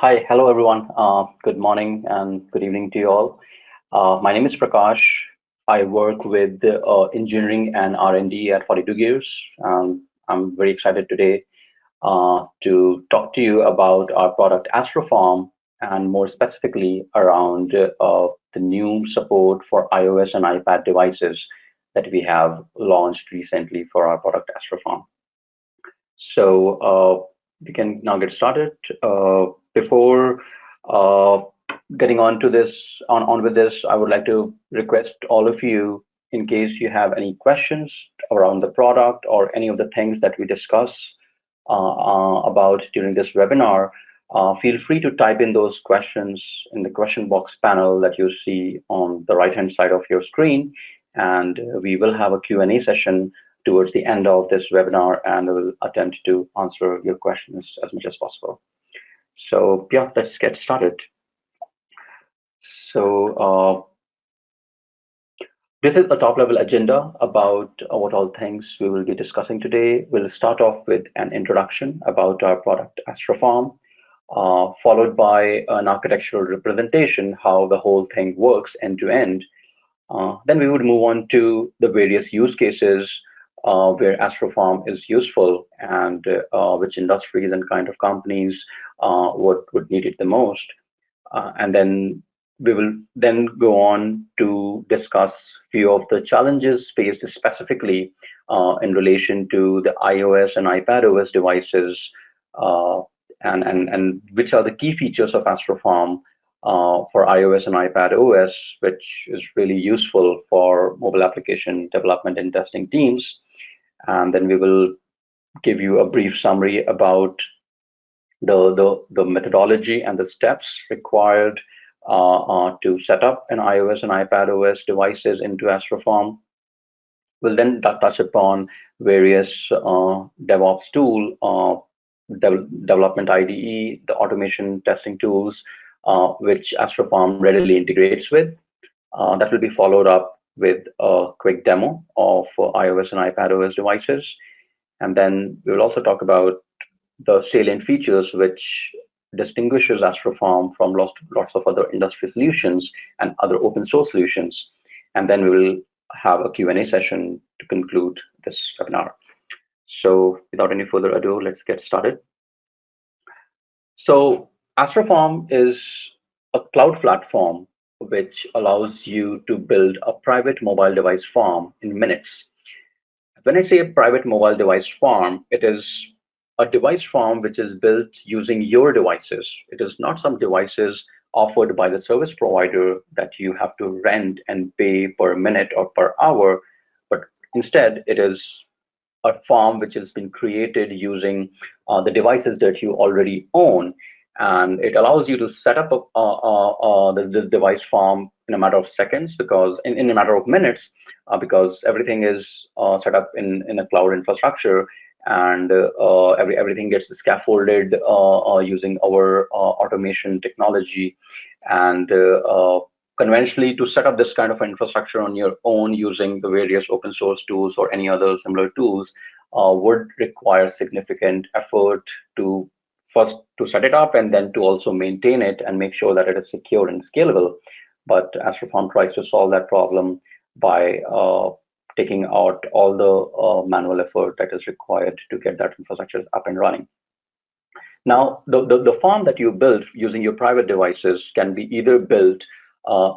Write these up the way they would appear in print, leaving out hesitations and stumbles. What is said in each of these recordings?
Hi, hello everyone. Good morning and good evening to you all. My name is Prakash. I work with engineering and R&D at 42 Gears. I'm very excited today to talk to you about our product AstroFarm and more specifically around the new support for iOS and iPad devices that we have launched recently for our product AstroFarm. So we can now get started. Before uh, getting on to this, on with this, I would like to request all of you, in case you have any questions around the product or any of the things that we discuss about during this webinar, feel free to type in those questions in the question box panel that you see on the right-hand side of your screen, and we will have a Q&A session towards the end of this webinar, and we'll attempt to answer your questions as much as possible. So yeah, let's get started. So this is a top-level agenda about what all things we will be discussing today. We'll start off with an introduction about our product AstroFarm, followed by an architectural representation, how the whole thing works end to end. Then we would move on to the various use cases where AstroFarm is useful and which industries and kind of companies would need it the most. And then we will then go on to discuss few of the challenges faced specifically in relation to the iOS and iPadOS devices, uh, and which are the key features of AstroFarm for iOS and iPadOS, which is really useful for mobile application development and testing teams. And then we will give you a brief summary about the methodology and the steps required to set up an iOS and iPadOS devices into AstroFarm. We'll then touch upon various DevOps tool, development IDE, the automation testing tools, which AstroFarm readily integrates with. That will be followed up with a quick demo of iOS and iPadOS devices. And then we will also talk about the salient features which distinguishes AstroFarm from lots of other industry solutions and other open source solutions. And then we will have a Q&A session to conclude this webinar. So without any further ado, let's get started. So AstroFarm is a cloud platform which allows you to build a private mobile device farm in minutes. When I say a private mobile device farm, it is a device farm which is built using your devices. It is not some devices offered by the service provider that you have to rent and pay per minute or per hour, but instead it is a farm which has been created using the devices that you already own. And it allows you to set up this device farm in a matter of seconds, because in a matter of minutes, because everything is set up in a cloud infrastructure, and everything gets scaffolded using our automation technology. And conventionally, to set up this kind of infrastructure on your own using the various open source tools or any other similar tools would require significant effort to first to set it up, and then to also maintain it and make sure that it is secure and scalable. But AstroFarm tries to solve that problem by taking out all the manual effort that is required to get that infrastructure up and running. Now, the farm that you build using your private devices can be either built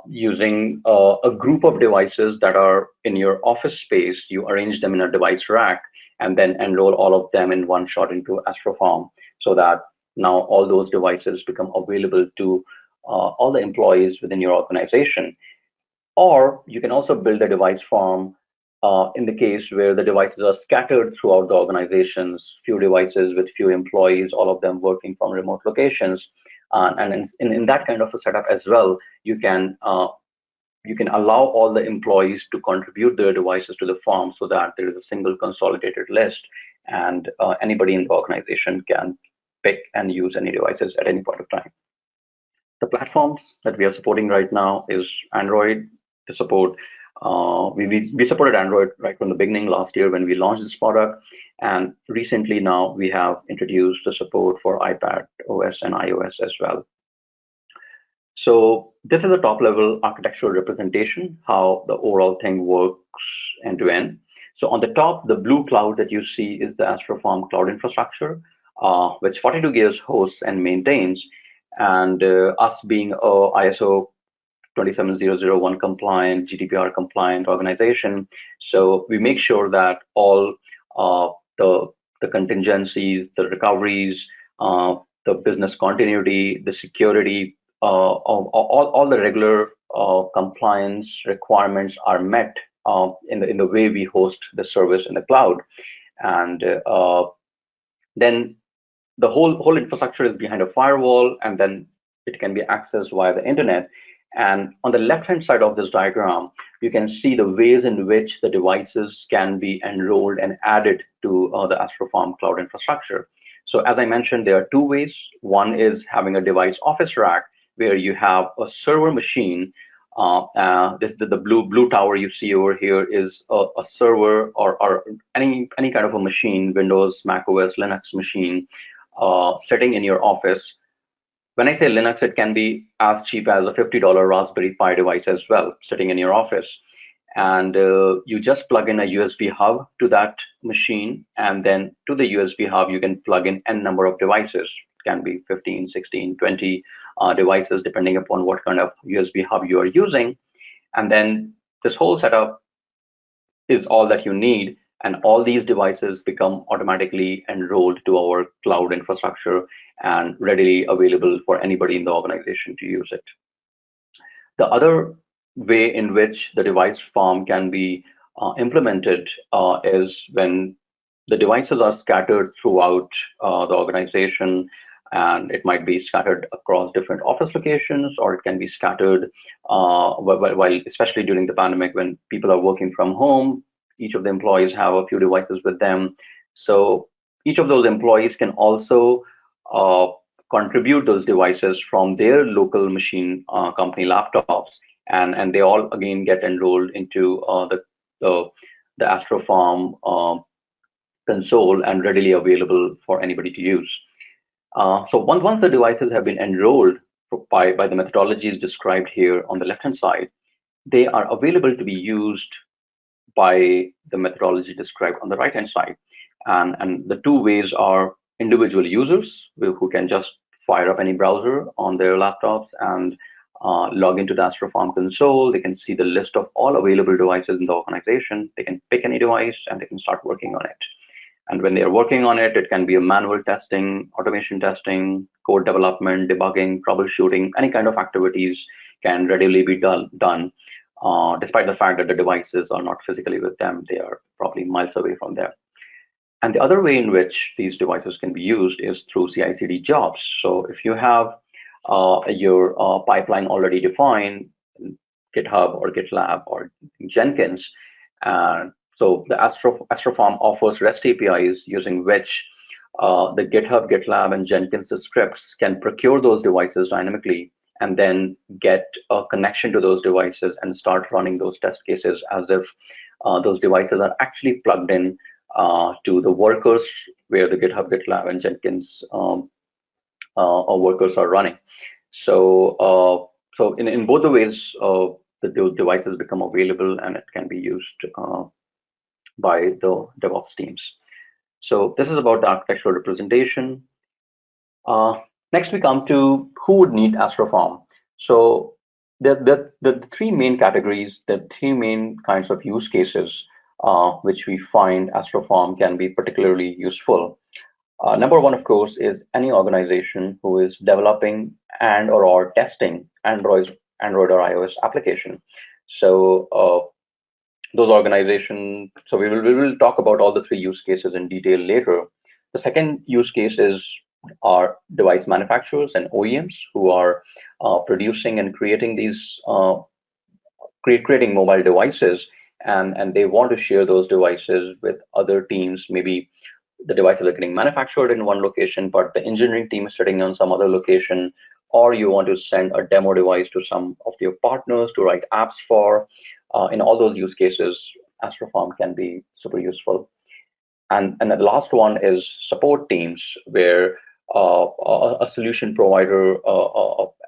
using a group of devices that are in your office space. You arrange them in a device rack and then enroll all of them in one shot into AstroFarm, so that now all those devices become available to all the employees within your organization. Or you can also build a device farm in the case where the devices are scattered throughout the organizations, few devices with few employees, all of them working from remote locations. And in that kind of a setup as well, you can allow all the employees to contribute their devices to the farm, so that there is a single consolidated list, and anybody in the organization can pick and use any devices at any point of time. The platforms that we are supporting right now is Android to support We supported Android right from the beginning last year when we launched this product, and recently now we have introduced the support for iPad OS and iOS as well. So this is a top level architectural representation, how the overall thing works end to end. So on the top, the blue cloud that you see is the AstroFarm cloud infrastructure, which 42 Gears hosts and maintains. And us being a ISO 27001 compliant, GDPR compliant organization, so we make sure that all uh, the contingencies, the recoveries, the business continuity, the security, all the regular compliance requirements are met in the way we host the service in the cloud, and then the whole infrastructure is behind a firewall, and then it can be accessed via the internet. And on the left hand side of this diagram, you can see the ways in which the devices can be enrolled and added to the AstroFarm cloud infrastructure. So as I mentioned, there are two ways. One is having a device office rack where you have a server machine. The blue tower you see over here is a server, or any kind of a machine, Windows, Mac OS, Linux machine, sitting in your office. When I say Linux, it can be as cheap as a $50 Raspberry Pi device as well, sitting in your office. And you just plug in a USB hub to that machine, and then to the USB hub, you can plug in n number of devices. It can be 15, 16, 20 devices, depending upon what kind of USB hub you are using. And then this whole setup is all that you need, and all these devices become automatically enrolled to our cloud infrastructure and readily available for anybody in the organization to use it. The other way in which the device farm can be implemented is when the devices are scattered throughout the organization, and it might be scattered across different office locations, or it can be scattered while, especially during the pandemic, when people are working from home, each of the employees have a few devices with them. So each of those employees can also uh, contribute those devices from their local machine company laptops, and they all again get enrolled into the, the AstroFarm console and readily available for anybody to use. So once the devices have been enrolled by the methodologies described here on the left-hand side, they are available to be used by the methodology described on the right-hand side. And the two ways are individual users who can just fire up any browser on their laptops and log into the AstroFarm console. They can see the list of all available devices in the organization. They can pick any device and they can start working on it. And when they are working on it, it can be a manual testing, automation testing, code development, debugging, troubleshooting, any kind of activities can readily be done, despite the fact that the devices are not physically with them. They are probably miles away from them. And the other way in which these devices can be used is through CI/CD jobs. So if you have your pipeline already defined, GitHub or GitLab or Jenkins, so the AstroFarm offers REST APIs using which the GitHub, GitLab, and Jenkins scripts can procure those devices dynamically and then get a connection to those devices and start running those test cases as if those devices are actually plugged in to the workers where the GitHub, GitLab, and Jenkins workers are running. So in both the ways, the devices become available and it can be used by the DevOps teams. So this is about the architectural representation. Next, we come to who would need AstroFarm. So the three main categories, the three main kinds of use cases which we find AstroFarm can be particularly useful. Number one, of course, is any organization who is developing and/or testing Android or iOS application. So those organizations. So we will talk about all the three use cases in detail later. The second use cases are device manufacturers and OEMs who are producing and creating these creating mobile devices, and they want to share those devices with other teams. Maybe the devices are getting manufactured in one location, but the engineering team is sitting on some other location, or you want to send a demo device to some of your partners to write apps for, In all those use cases, AstroFarm can be super useful. And the last one is support teams, where a solution provider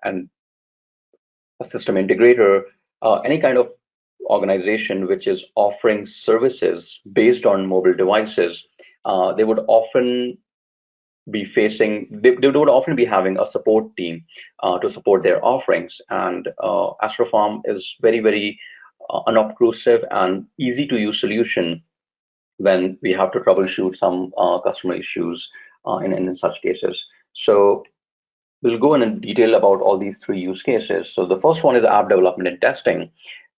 and a system integrator, any kind of organization which is offering services based on mobile devices, they would often be facing, they would often be having a support team to support their offerings. And AstroFarm is very, very unobtrusive and easy to use solution when we have to troubleshoot some customer issues in such cases. So we'll go in detail about all these three use cases. So the first one is app development and testing.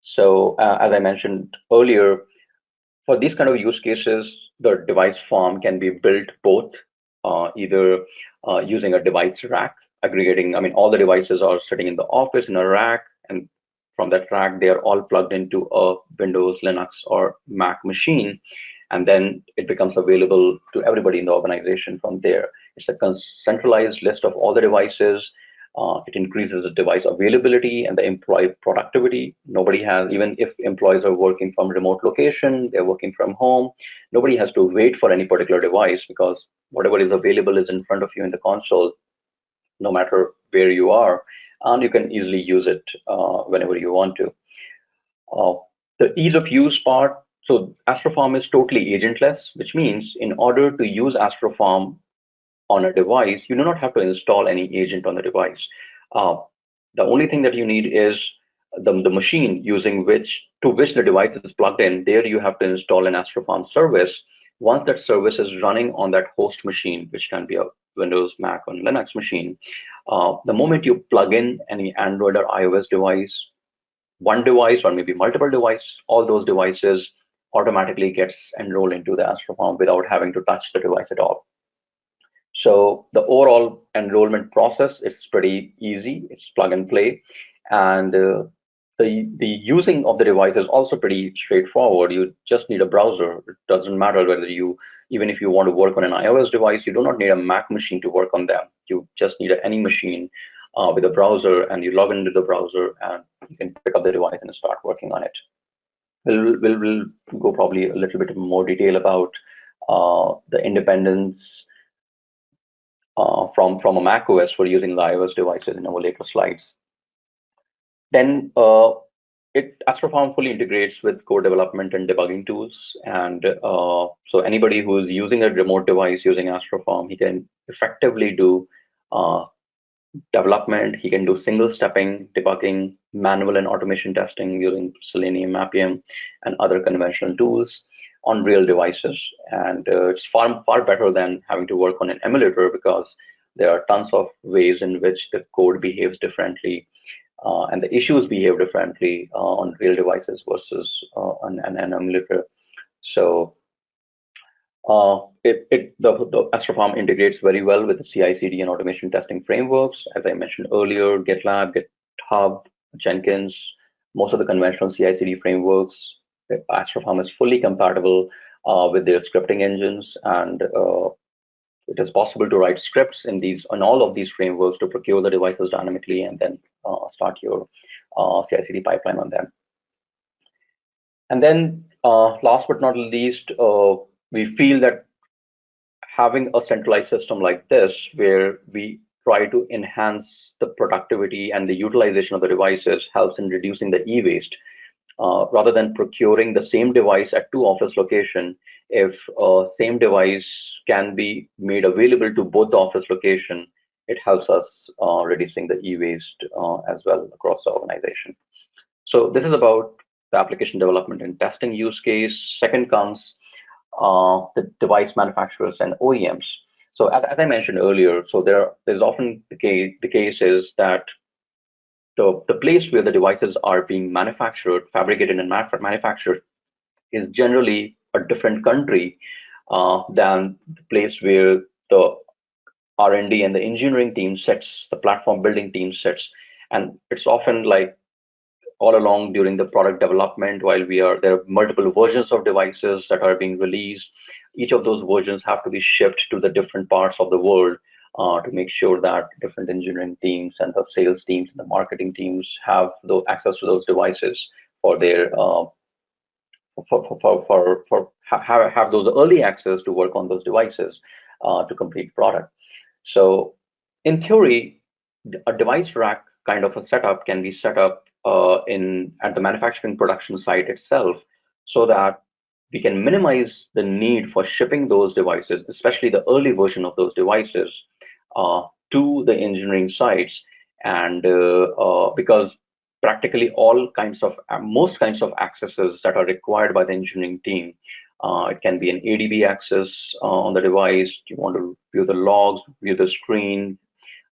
So as I mentioned earlier, for these kind of use cases, the device farm can be built both either using a device rack, aggregating, I mean, all the devices are sitting in the office in a rack, and from that rack, they are all plugged into a Windows, Linux, or Mac machine, and then it becomes available to everybody in the organization from there. It's a centralized list of all the devices. It increases the device availability and the employee productivity. Nobody has, even if employees are working from remote location, they're working from home, nobody has to wait for any particular device, because whatever is available is in front of you in the console, no matter where you are, and you can easily use it whenever you want to. The ease of use part, so AstroFarm is totally agentless, which means in order to use AstroFarm on a device, you do not have to install any agent on the device. Uh, the only thing that you need is the machine using which the device is plugged in. There you have to install an AstroFarm service. Once that service is running on that host machine, which can be a Windows, Mac, or Linux machine, the moment you plug in any Android or iOS device, one device or maybe multiple devices, all those devices automatically gets enrolled into the AstroFarm without having to touch the device at all. So the overall enrollment process is pretty easy. It's plug and play, and the using of the device is also pretty straightforward. You just need a browser. It doesn't matter whether you, even if you want to work on an iOS device, you do not need a Mac machine to work on them. You just need any machine with a browser, and you log into the browser, and you can pick up the device and start working on it. We'll go probably a little bit more detail about the independence from a Mac OS for using the iOS devices in our later slides. Then AstroFarm fully integrates with code development and debugging tools, and so anybody who is using a remote device using AstroFarm, he can effectively do development. He can do single stepping, debugging, manual and automation testing using Selenium, Appium, and other conventional tools on real devices. And it's far better than having to work on an emulator, because there are tons of ways in which the code behaves differently and the issues behave differently on real devices versus on an emulator. So the AstroFarm integrates very well with the CI/CD and automation testing frameworks. As I mentioned earlier, GitLab, GitHub, Jenkins, most of the conventional CI/CD frameworks, AstroFarm is fully compatible with their scripting engines, and it is possible to write scripts in all of these frameworks to procure the devices dynamically and then start your CI/CD pipeline on them. And then last but not least, we feel that having a centralized system like this, where we try to enhance the productivity and the utilization of the devices, helps in reducing the e-waste. Rather than procuring the same device at two office locations, if same device can be made available to both the office location, it helps us reducing the e-waste as well across the organization. So this is about the application development and testing use case. Second comes the device manufacturers and OEMs. So as I mentioned earlier, so there's often the case is that the place where the devices are being manufactured, fabricated and manufactured is generally a different country than the place where the R&D and the engineering team sits, the platform building team sits. And it's often like all along during the product development, while there are multiple versions of devices that are being released. Each of those versions have to be shipped to the different parts of the world to make sure that different engineering teams and the sales teams and the marketing teams have access to those devices for their have those early access to work on those devices to complete product. So in theory, a device rack kind of a setup can be set up in at the manufacturing production site itself, so that we can minimize the need for shipping those devices, especially the early version of those devices, to the engineering sites. And because practically all kinds of most kinds of accesses that are required by the engineering team, it can be an ADB access on the device. You want to view the logs, view the screen,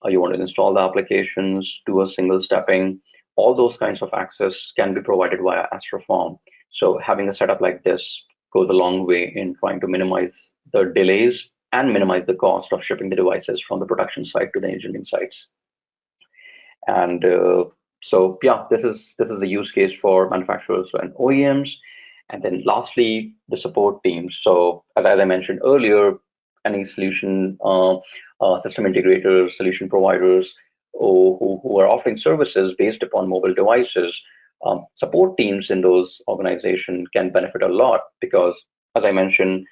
you want to install the applications, do a single stepping. All those kinds of access can be provided via AstroFarm. So having a setup like this goes a long way in trying to minimize the delays and minimize the cost of shipping the devices from the production site to the engineering sites. And so yeah, this is the use case for manufacturers and OEMs. And then lastly, the support teams. So as I mentioned earlier, any solution system integrators, solution providers who are offering services based upon mobile devices, support teams in those organizations can benefit a lot because, as I mentioned,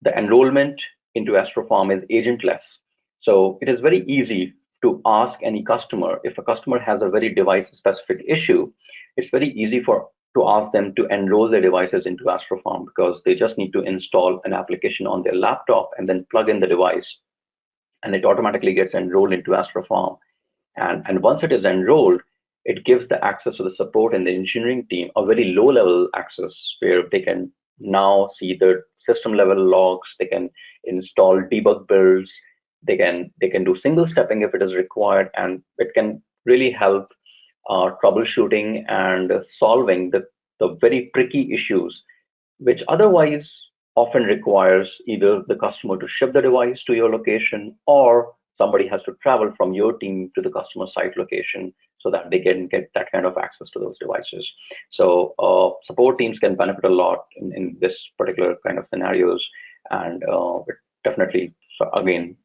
the enrollment into AstroFarm is agentless. So it is very easy to ask any customer. If a customer has a very device-specific issue, it's very easy to ask them to enroll their devices into AstroFarm, because they just need to install an application on their laptop and then plug in the device, and it automatically gets enrolled into AstroFarm. And once it is enrolled, it gives the access to the support and the engineering team, a very low-level access where they can now see the system level logs, they can install debug builds, they can do single stepping if it is required, and it can really help troubleshooting and solving the very tricky issues, which otherwise often requires either the customer to ship the device to your location, or somebody has to travel from your team to the customer site location so that they can get that kind of access to those devices. So support teams can benefit a lot in this particular kind of scenarios, and it definitely, so again,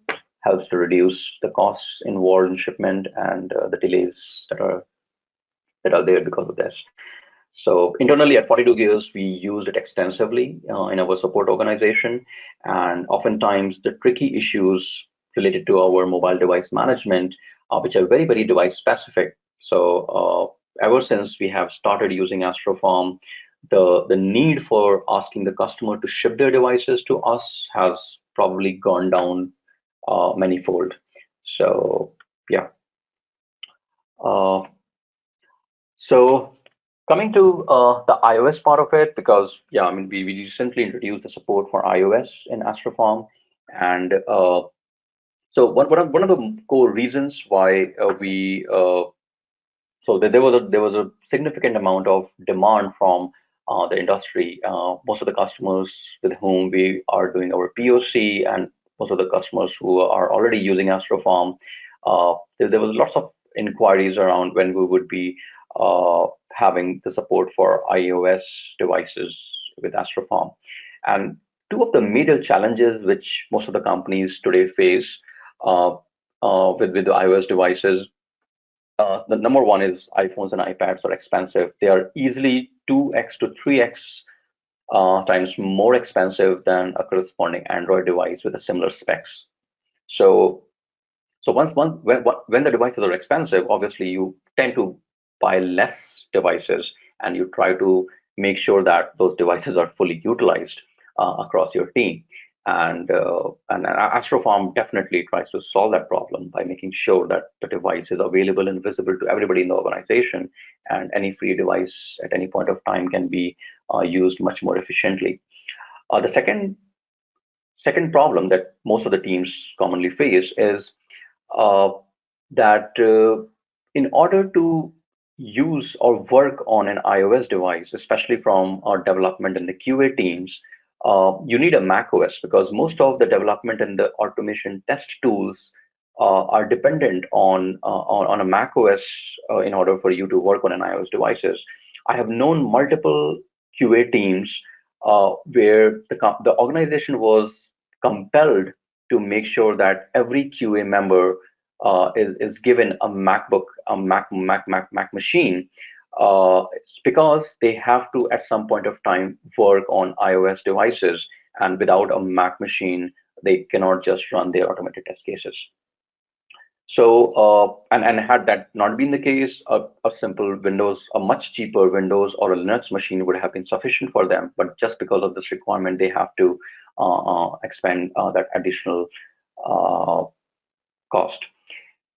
helps to reduce the costs involved in shipment and the delays that are there because of this. So internally at 42 Gears, we use it extensively in our support organization, and oftentimes the tricky issues related to our mobile device management, which are very, very device specific. So ever since we have started using AstroFarm, the need for asking the customer to ship their devices to us has probably gone down manyfold. So yeah. So coming to the iOS part of it, because yeah, I mean, we recently introduced the support for iOS in AstroFarm, and so one of the core reasons why we so there was a significant amount of demand from the industry. Most of the customers with whom we are doing our POC, and most of the customers who are already using AstroFarm, there was lots of inquiries around when we would be having the support for iOS devices with AstroFarm. And two of the major challenges which most of the companies today face with the iOS devices, the number one is iPhones and iPads are expensive. They are easily 2x to 3x times more expensive than a corresponding Android device with a similar specs. So when the devices are expensive, obviously you tend to buy less devices, and you try to make sure that those devices are fully utilized across your team. And AstroFarm definitely tries to solve that problem by making sure that the device is available and visible to everybody in the organization, and any free device at any point of time can be used much more efficiently. The second problem that most of the teams commonly face is that in order to use or work on an iOS device, especially from our development and the QA teams, you need a Mac OS, because most of the development and the automation test tools are dependent on a Mac OS in order for you to work on an iOS devices. I have known multiple QA teams where the organization was compelled to make sure that every QA member is given a MacBook, a Mac machine, It's because they have to, at some point of time, work on iOS devices, and without a Mac machine, they cannot just run their automated test cases. So, and had that not been the case, a simple Windows, a much cheaper Windows or a Linux machine would have been sufficient for them. But just because of this requirement, they have to expend that additional uh, cost.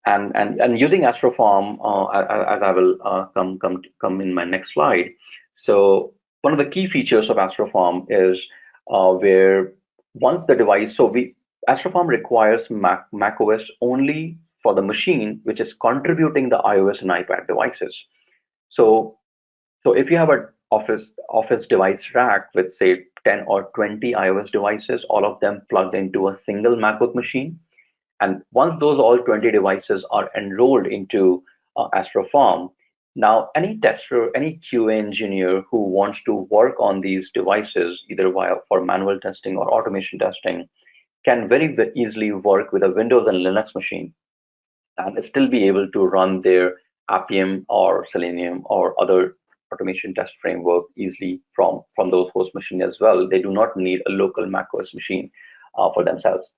And using AstroFarm, as I will come in my next slide. So one of the key features of AstroFarm is where once the device, so we AstroFarm requires Mac OS only for the machine which is contributing the iOS and iPad devices. So so if you have a office device rack with say 10 or 20 iOS devices, all of them plugged into a single MacBook machine, and once those all 20 devices are enrolled into AstroFarm, now any tester, any QA engineer who wants to work on these devices, either via for manual testing or automation testing, can very easily work with a Windows and Linux machine and still be able to run their Appium or Selenium or other automation test framework easily from those host machines as well. They do not need a local macOS machine for themselves.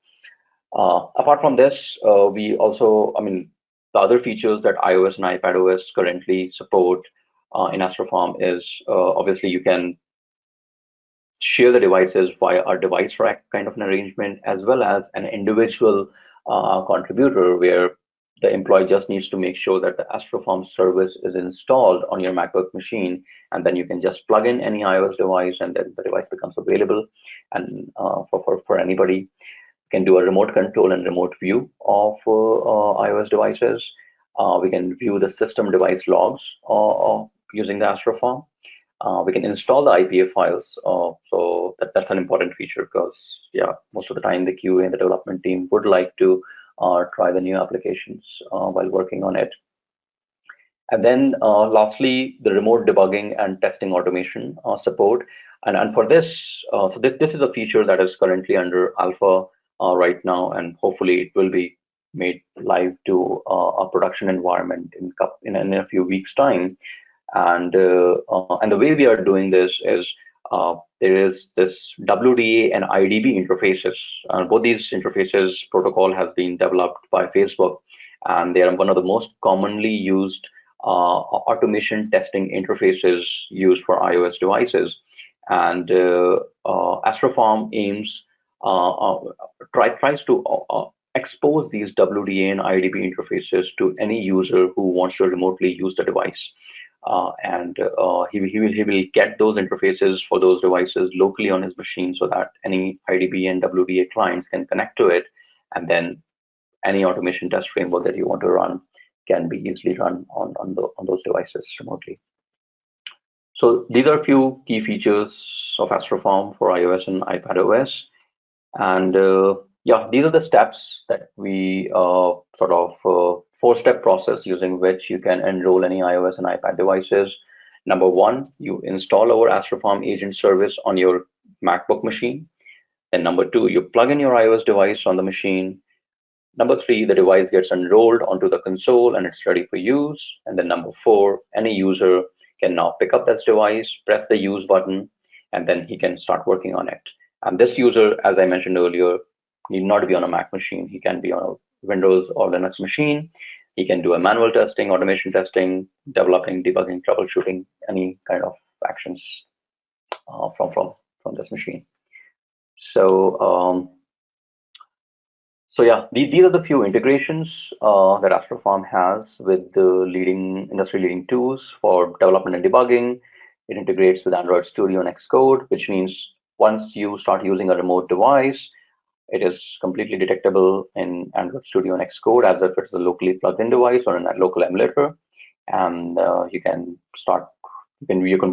Apart from this, we also, I mean, the other features that iOS and iPadOS currently support in AstroFarm is obviously you can share the devices via a device rack kind of an arrangement, as well as an individual contributor where the employee just needs to make sure that the AstroFarm service is installed on your MacBook machine, and then you can just plug in any iOS device, and then the device becomes available and for anybody can do a remote control and remote view of iOS devices. We can view the system device logs using the AstroFarm. We can install the IPA files. So that's an important feature because, yeah, most of the time the QA and the development team would like to try the new applications while working on it. And then lastly, the remote debugging and testing automation support. And for this, so this is a feature that is currently under alpha right now, and hopefully it will be made live to a production environment in a few weeks' time. And the way we are doing this is there is this WDA and IDB interfaces. Both these interfaces protocol has been developed by Facebook, and they are one of the most commonly used automation testing interfaces used for iOS devices. And AstroFarm aims tries to expose these WDA and IDB interfaces to any user who wants to remotely use the device. He will get those interfaces for those devices locally on his machine so that any IDB and WDA clients can connect to it, and then any automation test framework that you want to run can be easily run on those devices remotely. So these are a few key features of AstroFarm for iOS and iPadOS. And yeah, these are the steps that we sort of four-step process using which you can enroll any iOS and iPad devices. Number one, you install our AstroFarm agent service on your MacBook machine. Then number two, you plug in your iOS device on the machine. Number three, the device gets enrolled onto the console and it's ready for use. And then number four, any user can now pick up that device, press the use button, and then he can start working on it. And this user, as I mentioned earlier, need not be on a Mac machine. He can be on a Windows or Linux machine. He can do a manual testing, automation testing, developing, debugging, troubleshooting, any kind of actions from this machine. So yeah, these are the few integrations that AstroFarm has with the industry-leading tools for development and debugging. It integrates with Android Studio and Xcode, which means once you start using a remote device, it is completely detectable in Android Studio and Xcode as if it's a locally plugged-in device or in a local emulator, and you can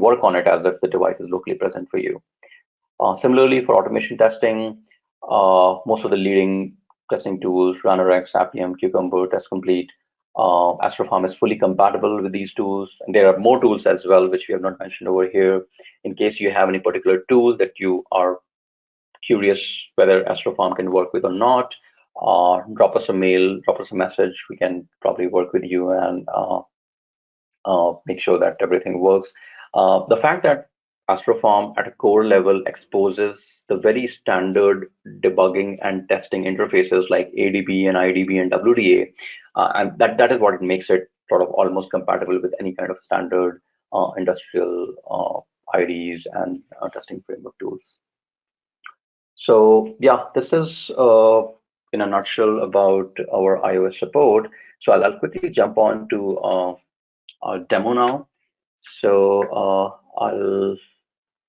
work on it as if the device is locally present for you. Similarly, for automation testing, most of the leading testing tools, RunnerX, Appium, Cucumber, Test Complete, AstroFarm is fully compatible with these tools. And there are more tools as well, which we have not mentioned over here. In case you have any particular tool that you are curious whether AstroFarm can work with or not, drop us a mail, drop us a message. We can probably work with you and make sure that everything works. The fact that AstroFarm at a core level exposes the very standard debugging and testing interfaces like ADB and IDB and WDA, and that is what makes it sort of almost compatible with any kind of standard industrial IDs and testing framework tools. So yeah, this is in a nutshell about our iOS support. So I'll quickly jump on to our demo now. So I'll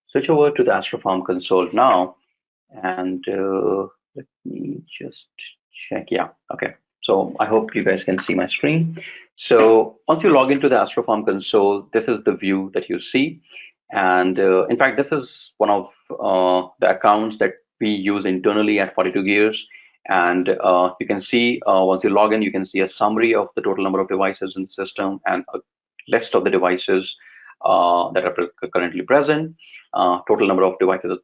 switch over to the AstroFarm console now, and let me just check. Yeah, okay. So I hope you guys can see my screen. So once you log into the AstroFarm console, this is the view that you see. And in fact, this is one of the accounts that we use internally at 42 Gears. And you can see once you log in, you can see a summary of the total number of devices in the system and a list of the devices that are currently present. Total number of devices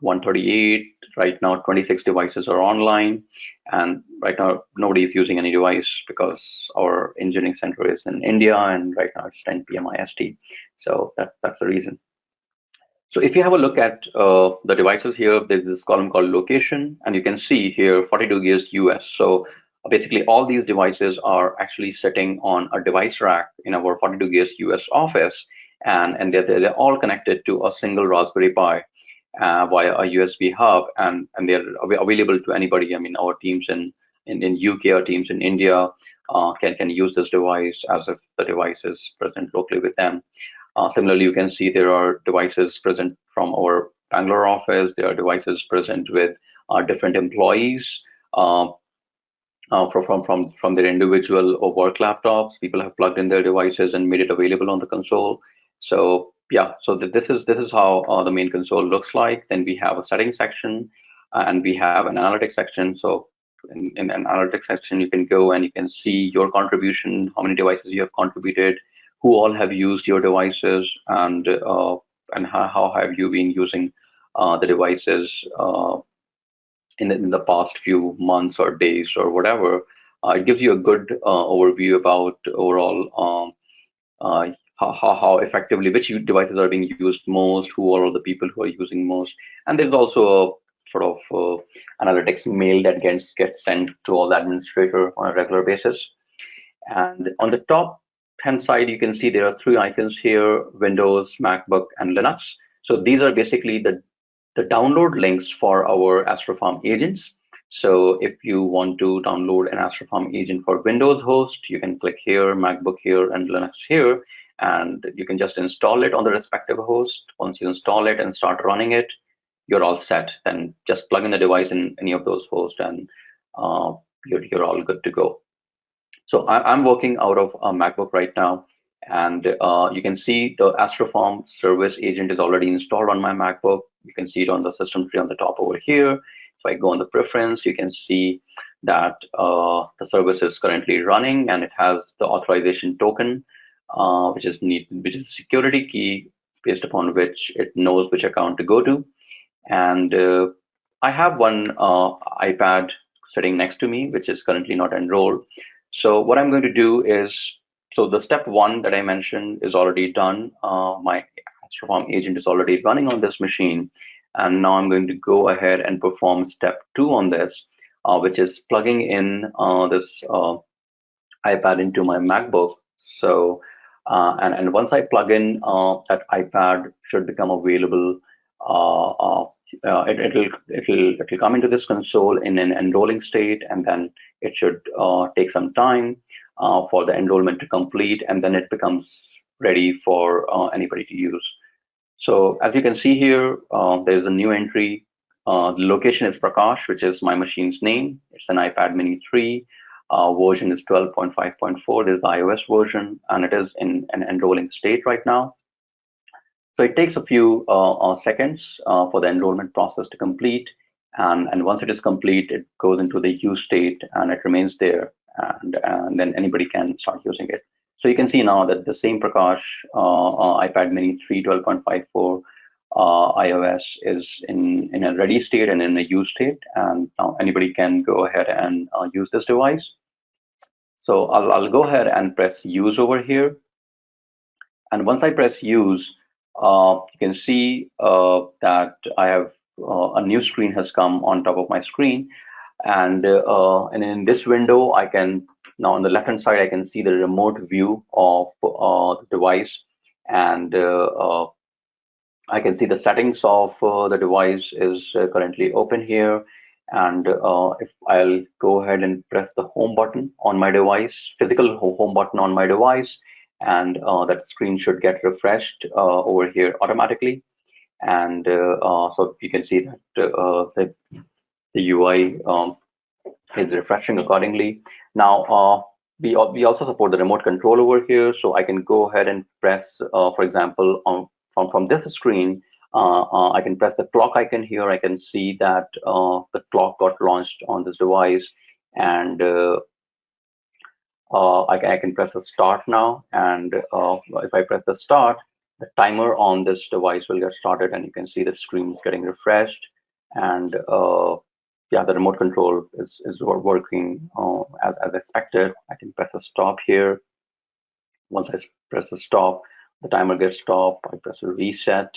138. Right now, 26 devices are online. And right now, nobody is using any device because our engineering center is in India, and right now it's 10 p.m. IST. So that's the reason. So if you have a look at the devices here, there's this column called location, and you can see here 42 Gears US. So basically all these devices are actually sitting on a device rack in our 42 Gears US office, and they're all connected to a single Raspberry Pi via a USB hub, and they're available to anybody. I mean, our teams in UK, our teams in India can use this device as if the device is present locally with them. Similarly, you can see there are devices present from our Bangalore office. There are devices present with different employees from their individual or work laptops. People have plugged in their devices and made it available on the console. So yeah, so this is how the main console looks like. Then we have a settings section, and we have an analytics section. So in an analytics section, you can go and you can see your contribution, how many devices you have contributed, who all have used your devices, and how have you been using the devices in the past few months or days or whatever. It gives you a good overview about overall how effectively which devices are being used most, who are the people who are using most, and there's also a sort of analytics mail that gets sent to all the administrator on a regular basis. And on the top hand side, you can see there are three icons here: Windows, MacBook, and Linux. So these are basically the download links for our AstroFarm agents. So if you want to download an AstroFarm agent for Windows host, you can click here, MacBook here, and Linux here, and you can just install it on the respective host. Once you install it and start running it, you're all set. Then just plug in the device in any of those hosts, and you're all good to go. So I'm working out of a MacBook right now, and you can see the AstroFarm service agent is already installed on my MacBook. You can see it on the system tree on the top over here. If I go on the preference, you can see that the service is currently running, and it has the authorization token, which is a security key based upon which it knows which account to go to. And I have one iPad sitting next to me, which is currently not enrolled. So what I'm going to do is, so the step one that I mentioned is already done. My AstroFarm agent is already running on this machine. And now I'm going to go ahead and perform step two on this, which is plugging in this iPad into my MacBook. So, and once I plug in, that iPad should become available. It'll come into this console in an enrolling state, and then it should take some time for the enrollment to complete, and then it becomes ready for anybody to use. So as you can see here, there's a new entry. The location is Prakash, which is my machine's name. It's an iPad Mini 3. Version is 12.5.4. This is the iOS version, and it is in an enrolling state right now. So it takes a few seconds for the enrollment process to complete. And once it is complete, it goes into the use state, and it remains there. And then anybody can start using it. So you can see now that the same Prakash iPad Mini 3 12.54 iOS is in a ready state and in a use state. And now anybody can go ahead and use this device. So I'll go ahead and press use over here. And once I press use, you can see that I have a new screen has come on top of my screen. And in this window, I can now on the left hand side, I can see the remote view of the device, and I can see the settings of the device is currently open here. And if I'll go ahead and press the home button on my device, physical home button on my device, and that screen should get refreshed over here automatically. And so you can see that the UI is refreshing accordingly. Now, we also support the remote control over here, so I can go ahead and press, for example, from this screen, I can press the clock icon here. I can see that the clock got launched on this device, and I can press the start now. And if I press the start, the timer on this device will get started, and you can see the screen is getting refreshed. And yeah, the remote control is working as expected. I can press the stop here. Once I press the stop, the timer gets stopped. I press a reset,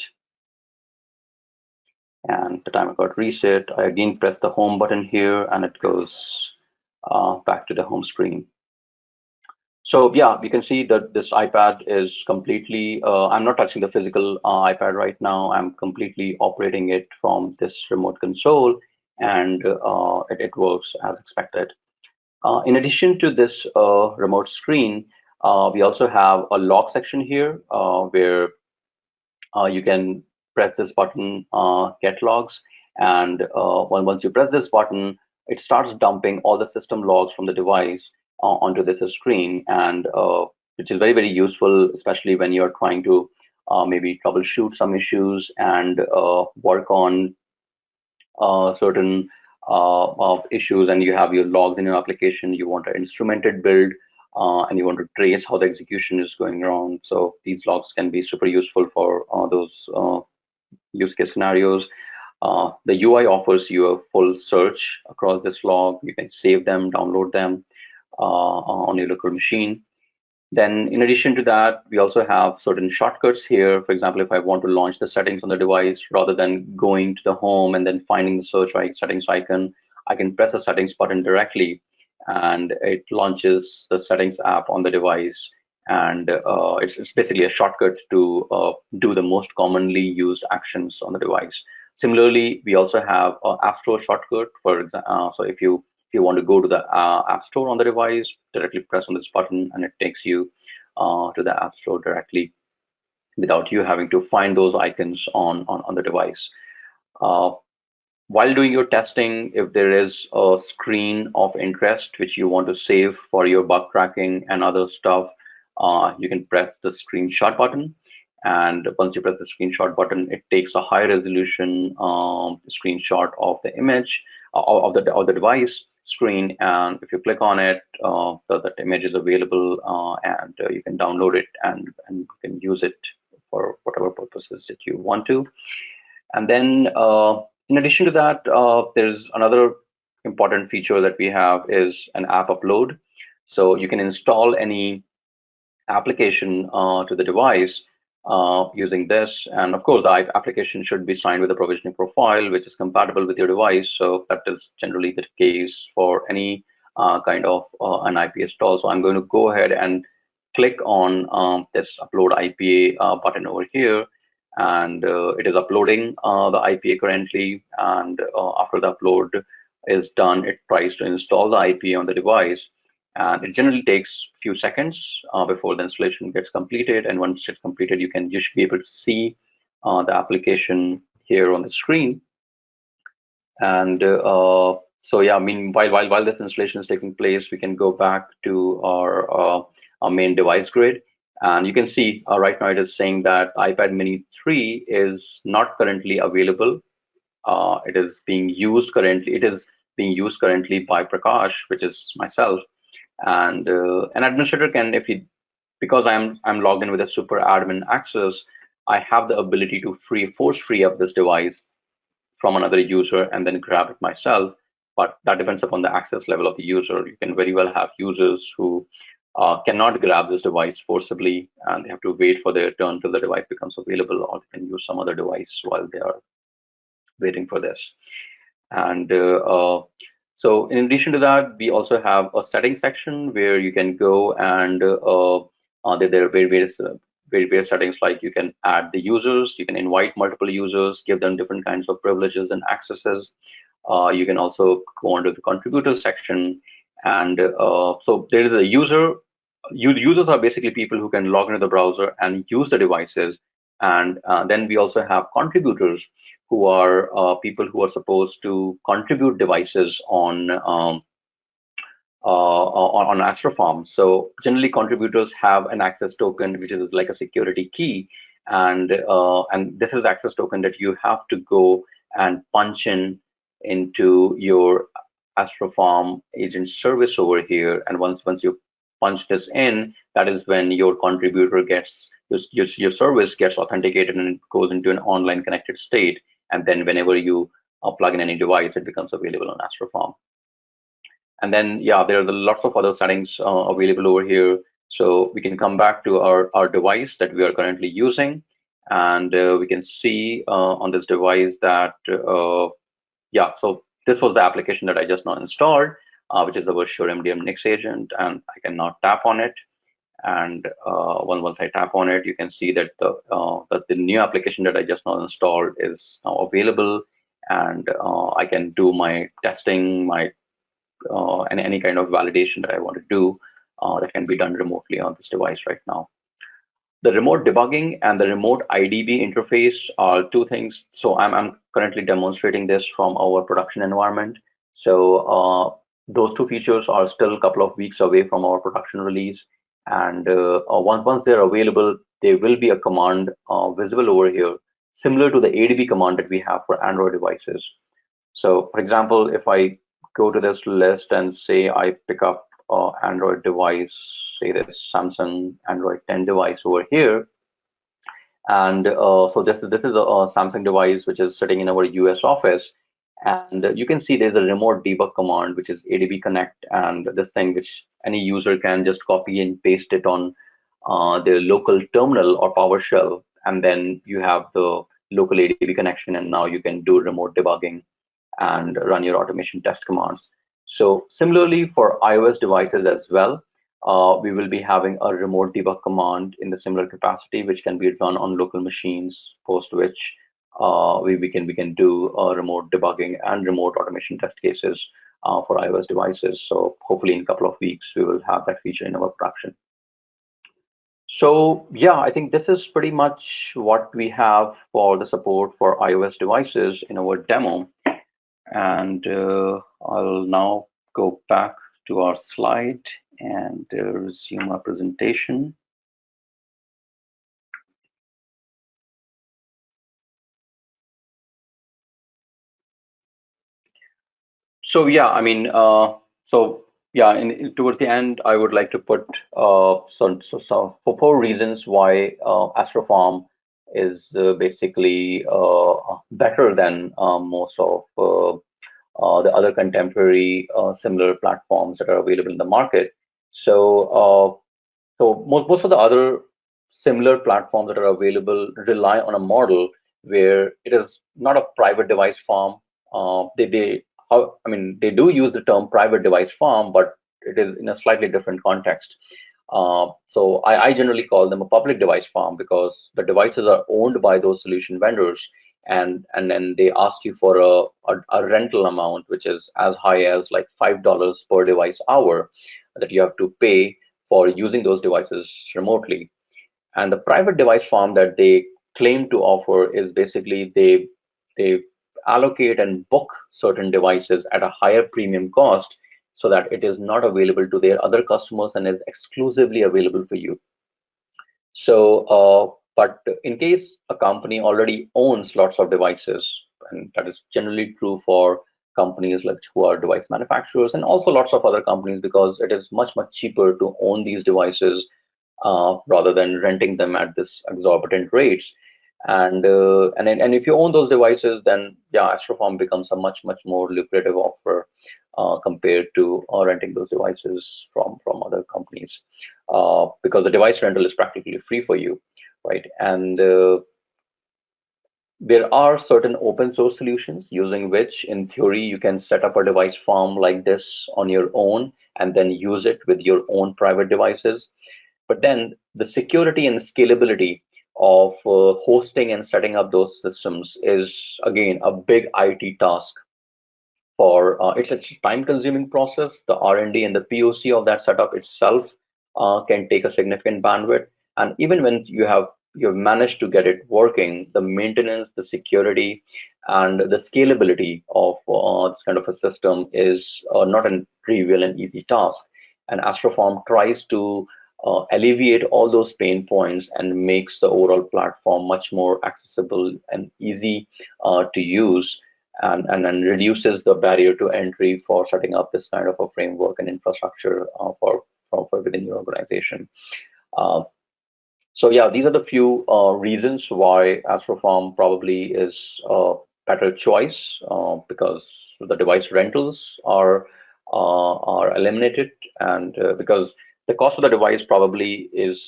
and the timer got reset. I again press the home button here, and it goes back to the home screen. So yeah, we can see that this iPad is completely, I'm not touching the physical iPad right now. I'm completely operating it from this remote console, and it works as expected. In addition to this remote screen, we also have a lock section here where you can press this button, get logs, and once you press this button, it starts dumping all the system logs from the device onto this screen, and which is very, very useful, especially when you're trying to maybe troubleshoot some issues and work on certain issues, and you have your logs in your application. You want an instrumented build, and you want to trace how the execution is going wrong. So these logs can be super useful for those use case scenarios. The UI offers you a full search across this log. You can save them, download them on your local machine. Then in addition to that, we also have certain shortcuts here. For example, if I want to launch the settings on the device, rather than going to the home and then finding the search settings icon, I can press the settings button directly, and it launches the settings app on the device. And it's basically a shortcut to do the most commonly used actions on the device. Similarly, we also have an App Store shortcut. For example, so if you want to go to the App Store on the device, directly press on this button, and it takes you to the App Store directly without you having to find those icons on the device. While doing your testing, if there is a screen of interest which you want to save for your bug tracking and other stuff, you can press the screenshot button. And once you press the screenshot button, it takes a high resolution screenshot of the image of the device screen. And if you click on it, that image is available, and you can download it and you can use it for whatever purposes that you want to. And then in addition to that, there's another important feature that we have is an app upload. So you can install any application to the device using this. And of course, the application should be signed with a provisioning profile, which is compatible with your device. So that is generally the case for any kind of an IPA install. So I'm going to go ahead and click on this upload IPA button over here. And it is uploading the IPA currently. And after the upload is done, it tries to install the IPA on the device. And it generally takes a few seconds before the installation gets completed. And once it's completed, you should be able to see the application here on the screen. And so yeah, I mean, while this installation is taking place, we can go back to our main device grid. And you can see right now it is saying that iPad mini 3 is not currently available. It is being used currently. It is being used currently by Prakash, which is myself. And an administrator can, because I'm logged in with a super admin access, I have the ability to force free up this device from another user and then grab it myself. But that depends upon the access level of the user. You can very well have users who cannot grab this device forcibly, and they have to wait for their turn till the device becomes available, or they can use some other device while they are waiting for this. And so in addition to that, we also have a settings section where you can go and there are various settings, like you can add the users, you can invite multiple users, give them different kinds of privileges and accesses. You can also go under the contributors section, and so there is a user. Users are basically people who can log into the browser and use the devices, and then we also have contributors, who are people who are supposed to contribute devices on AstroFarm. So generally, contributors have an access token, which is like a security key, and this is access token that you have to go and punch into your AstroFarm agent service over here. And once you punch this in, that is when your contributor gets your service gets authenticated and it goes into an online connected state. And then whenever you plug in any device, it becomes available on AstroFarm. And then, yeah, there are lots of other settings available over here. So we can come back to our device that we are currently using. And we can see on this device that, yeah, so this was the application that I just now installed, which is our Sure MDM Nix agent. And I can now tap on it. And once I tap on it, you can see that the new application that I just now installed is now available. And I can do my testing, and any kind of validation that I want to do that can be done remotely on this device right now. The remote debugging and the remote IDB interface are two things. So I'm currently demonstrating this from our production environment. So those two features are still a couple of weeks away from our production release. And once they're available, there will be a command visible over here, similar to the ADB command that we have for Android devices. So for example, if I go to this list and say I pick up Android device, say this Samsung Android 10 device over here, and so this is a Samsung device which is sitting in our US office, and you can see there's a remote debug command which is ADB connect, and this thing which any user can just copy and paste it on their local terminal or PowerShell, and then you have the local ADB connection, and now you can do remote debugging and run your automation test commands. So similarly for iOS devices as well, we will be having a remote debug command in the similar capacity, which can be run on local machines, post which we can do remote debugging and remote automation test cases for iOS devices. So hopefully in a couple of weeks, we will have that feature in our production. So yeah, I think this is pretty much what we have for the support for iOS devices in our demo. And I'll now go back to our slide and resume our presentation. So yeah, I mean, towards the end, I would like to put so for 4 reasons why AstroFarm is basically better than most of the other contemporary similar platforms that are available in the market. So most of the other similar platforms that are available rely on a model where it is not a private device farm. They do use the term private device farm, but it is in a slightly different context. So I generally call them a public device farm because the devices are owned by those solution vendors, and then they ask you for a rental amount which is as high as like $5 per device hour that you have to pay for using those devices remotely. And the private device farm that they claim to offer is basically they allocate and book certain devices at a higher premium cost so that it is not available to their other customers and is exclusively available for you. So, but in case a company already owns lots of devices, and that is generally true for companies like who are device manufacturers and also lots of other companies, because it is much cheaper to own these devices rather than renting them at this exorbitant rates. And if you own those devices, then yeah, AstroFarm becomes a much more lucrative offer compared to renting those devices from other companies, because the device rental is practically free for you, right? And there are certain open source solutions using which, in theory, you can set up a device farm like this on your own and then use it with your own private devices. But then the security and scalability of hosting and setting up those systems is, again, a big IT task. For it's a time consuming process. The R&D and the POC of that setup itself can take a significant bandwidth. And even when you've managed to get it working, the maintenance, the security, and the scalability of this kind of a system is not a trivial and easy task. And AstroFarm tries to alleviate all those pain points and makes the overall platform much more accessible and easy to use, and reduces the barrier to entry for setting up this kind of a framework and infrastructure for within your organization. Uh, so yeah, these are the few reasons why AstroFarm probably is a better choice, because the device rentals are eliminated, and because the cost of the device probably is,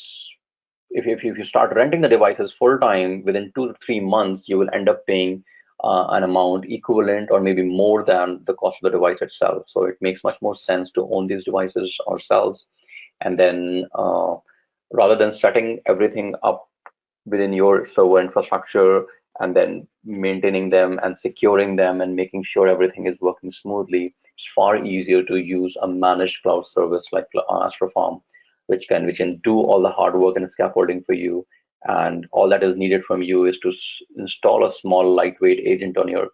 if you start renting the devices full time, within 2 to 3 months, you will end up paying an amount equivalent or maybe more than the cost of the device itself. So it makes much more sense to own these devices ourselves. And then rather than setting everything up within your server infrastructure and then maintaining them and securing them and making sure everything is working smoothly, it's far easier to use a managed cloud service like AstroFarm, which can do all the hard work and scaffolding for you. And all that is needed from you is to install a small lightweight agent on your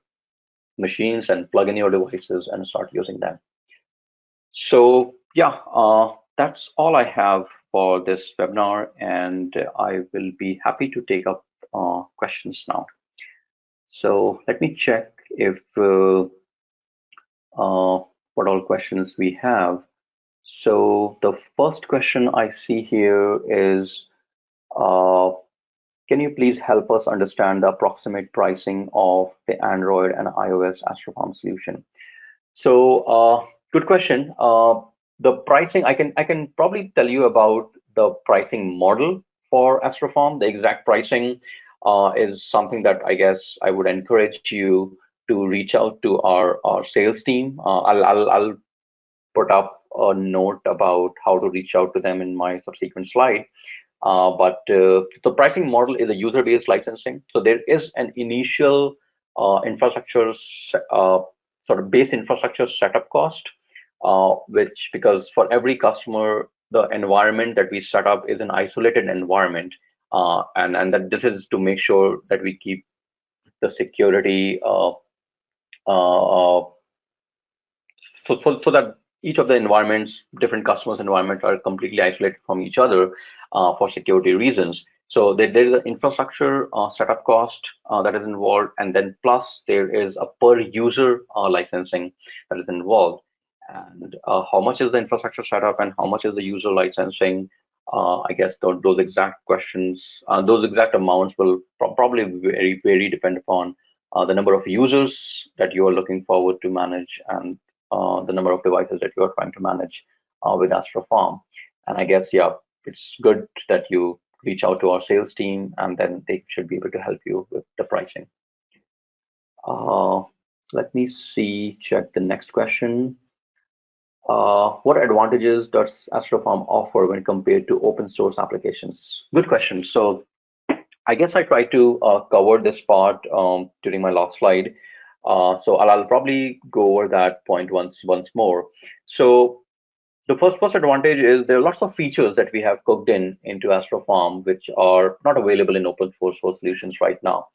machines and plug in your devices and start using them. So yeah, that's all I have for this webinar, and I will be happy to take up questions now. So let me check if what all questions we have. So the first question I see here is, can you please help us understand the approximate pricing of the Android and iOS AstroFarm solution? So good question. The pricing, I can probably tell you about the pricing model for AstroFarm. The exact pricing is something that I guess I would encourage you to reach out to our sales team. I'll put up a note about how to reach out to them in my subsequent slide. But the pricing model is a user-based licensing. So there is an initial infrastructure sort of base infrastructure setup cost, which, because for every customer, the environment that we set up is an isolated environment, and that this is to make sure that we keep the security so that each of the environments, different customers' environments, are completely isolated from each other for security reasons. So there is an infrastructure setup cost that is involved, and then plus there is a per user licensing that is involved. And how much is the infrastructure setup and how much is the user licensing? I guess those exact questions, those exact amounts will probably vary depend upon the number of users that you are looking forward to manage, and the number of devices that you are trying to manage with AstroFarm. And I guess, yeah, it's good that you reach out to our sales team, and then they should be able to help you with the pricing. Let me check the next question. What advantages does AstroFarm offer when compared to open source applications? Good question. So I guess I tried to cover this part during my last slide. So I'll probably go over that point once more. So the first advantage is there are lots of features that we have cooked into AstroFarm which are not available in open source solutions right now.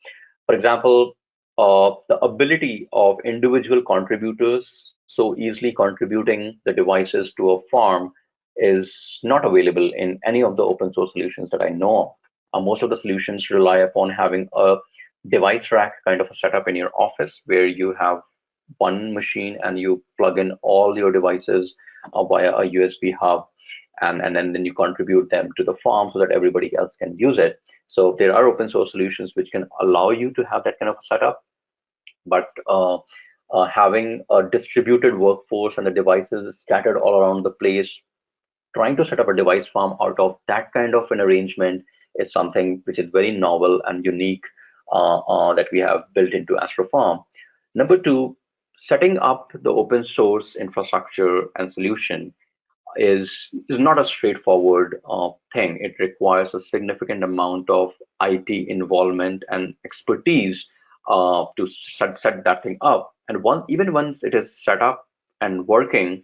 For example, the ability of individual contributors so easily contributing the devices to a farm is not available in any of the open source solutions that I know of. Most of the solutions rely upon having a device rack kind of a setup in your office where you have one machine and you plug in all your devices via a USB hub, and then you contribute them to the farm so that everybody else can use it. So there are open source solutions which can allow you to have that kind of setup, but having a distributed workforce and the devices scattered all around the place, trying to set up a device farm out of that kind of an arrangement is something which is very novel and unique that we have built into AstroFarm. Number two, setting up the open source infrastructure and solution is not a straightforward thing. It requires a significant amount of IT involvement and expertise to set that thing up. And even once it is set up and working,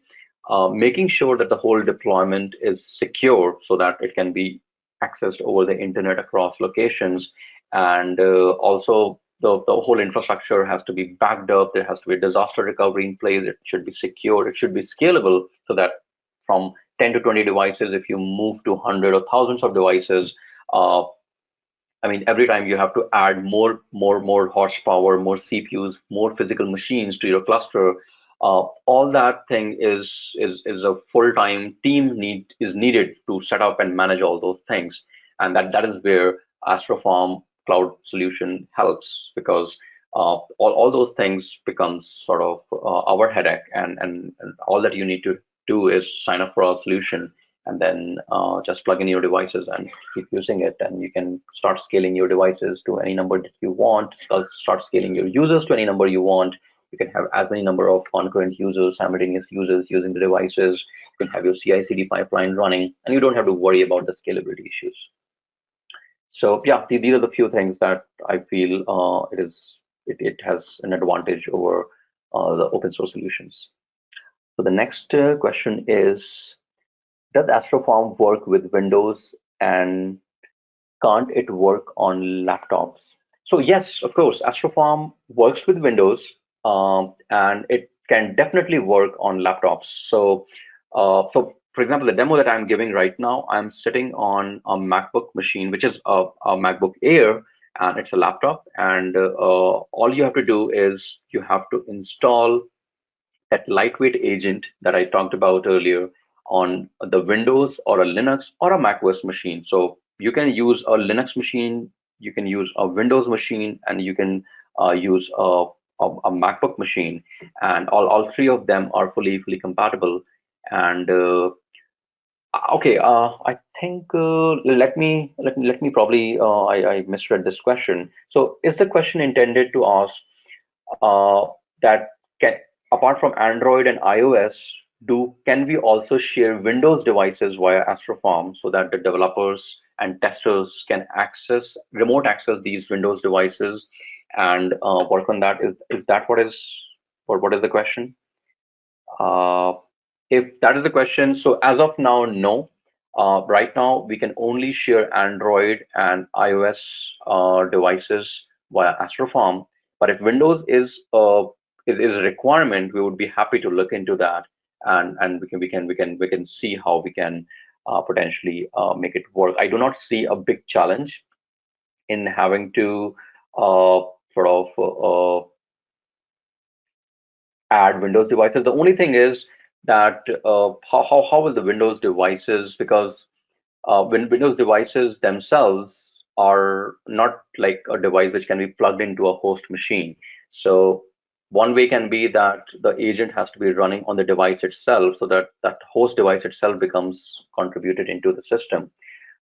making sure that the whole deployment is secure so that it can be accessed over the internet across locations, and also the whole infrastructure has to be backed up. There has to be disaster recovery in place. It should be secure. It should be scalable so that from 10 to 20 devices, if you move to 100 or thousands of devices, uh, I mean, every time you have to add more horsepower, more CPUs, more physical machines to your cluster. All that thing is a full-time team is needed to set up and manage all those things, and that is where AstroFarm Cloud solution helps, because all those things becomes sort of our headache, and all that you need to do is sign up for our solution, and then just plug in your devices and keep using it, and you can start scaling your devices to any number that you want. Start scaling your users to any number you want. You can have as many number of concurrent users, simultaneous users using the devices. You can have your CI/CD pipeline running, and you don't have to worry about the scalability issues. So yeah, these are the few things that I feel it has an advantage over the open source solutions. So the next question is, does AstroFarm work with Windows, and can't it work on laptops? So yes, of course, AstroFarm works with Windows, and it can definitely work on laptops. So for example, the demo that I'm giving right now, I'm sitting on a MacBook machine, which is a MacBook Air, and it's a laptop. And all you have to do is you have to install that lightweight agent that I talked about earlier on the Windows or a Linux or a macOS machine. So you can use a Linux machine, you can use a Windows machine, and you can use a MacBook machine, and all three of them are fully compatible. And okay, I think let me probably I misread this question. So is the question intended to ask uh, that can, apart from Android and iOS, can we also share Windows devices via AstroFarm so that the developers and testers can remote access these Windows devices and work on that? Is that what is the question? Uh, if that is the question, so as of now, no. Right now, we can only share Android and iOS devices via AstroFarm. But if Windows is a requirement, we would be happy to look into that, and we can see how we can potentially make it work. I do not see a big challenge in having to sort of add Windows devices. The only thing is that how will the Windows devices, because when Windows devices themselves are not like a device which can be plugged into a host machine. So one way can be that the agent has to be running on the device itself, so that that host device itself becomes contributed into the system.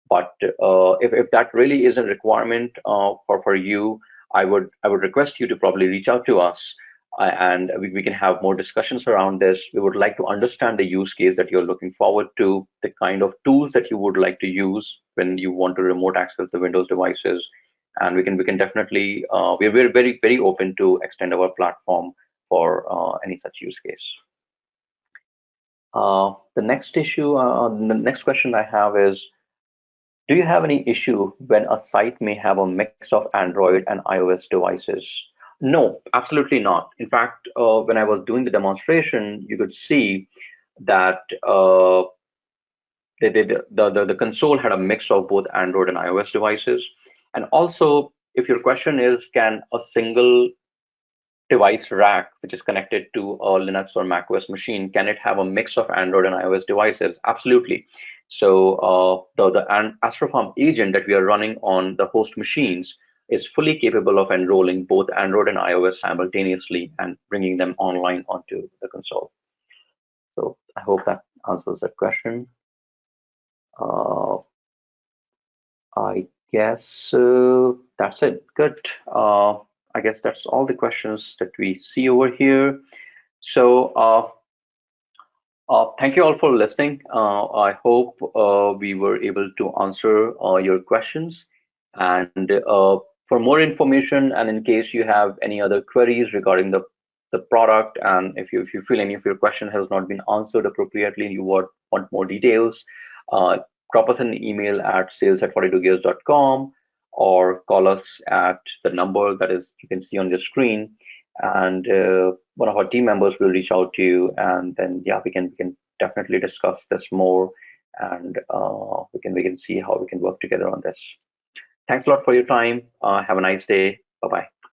But if that really is a requirement for you, I would request you to probably reach out to us, and we can have more discussions around this. We would like to understand the use case that you're looking forward to, the kind of tools that you would like to use when you want to remote access the Windows devices, and we can definitely we're very open to extend our platform for any such use case. The next question I have is, do you have any issue when a site may have a mix of Android and iOS devices? No, absolutely not. In fact, when I was doing the demonstration, you could see that the console had a mix of both Android and iOS devices. And also, if your question is, can a single device rack, which is connected to a Linux or macOS machine, can it have a mix of Android and iOS devices? Absolutely. So the AstroFarm agent that we are running on the host machines is fully capable of enrolling both Android and iOS simultaneously and bringing them online onto the console. So I hope that answers that question. Uh, I guess that's it. Good. I guess that's all the questions that we see over here. So thank you all for listening. I hope we were able to answer your questions. And for more information, and in case you have any other queries regarding the product, and if you feel any of your question has not been answered appropriately, you want more details, uh, drop us an email at sales@42gears.com or call us at the number that is you can see on your screen, and one of our team members will reach out to you, and then yeah, we can definitely discuss this more, and we can see how we can work together on this. Thanks a lot for your time. Have a nice day. Bye bye.